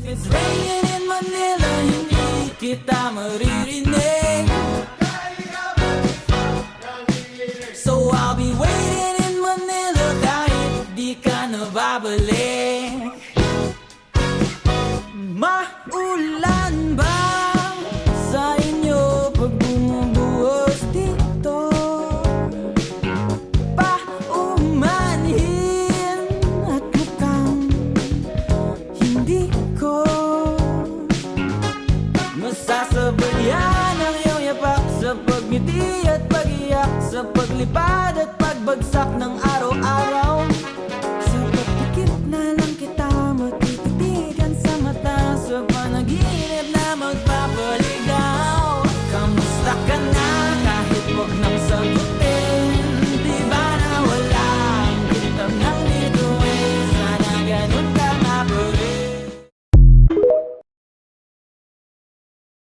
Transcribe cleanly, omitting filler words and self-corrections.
If it's raining in Manila, hindi kita maririnig. So I'll be waiting in Manila kahit di ka na babalik. Maulan ba sa inyo pag bumubuhos dito? Paumanhin at mukhang hindi ko masasabayan ang iyong yapak sa pagngiti at pag-iyak, sa paglipad at pagbagsak ng araw-araw.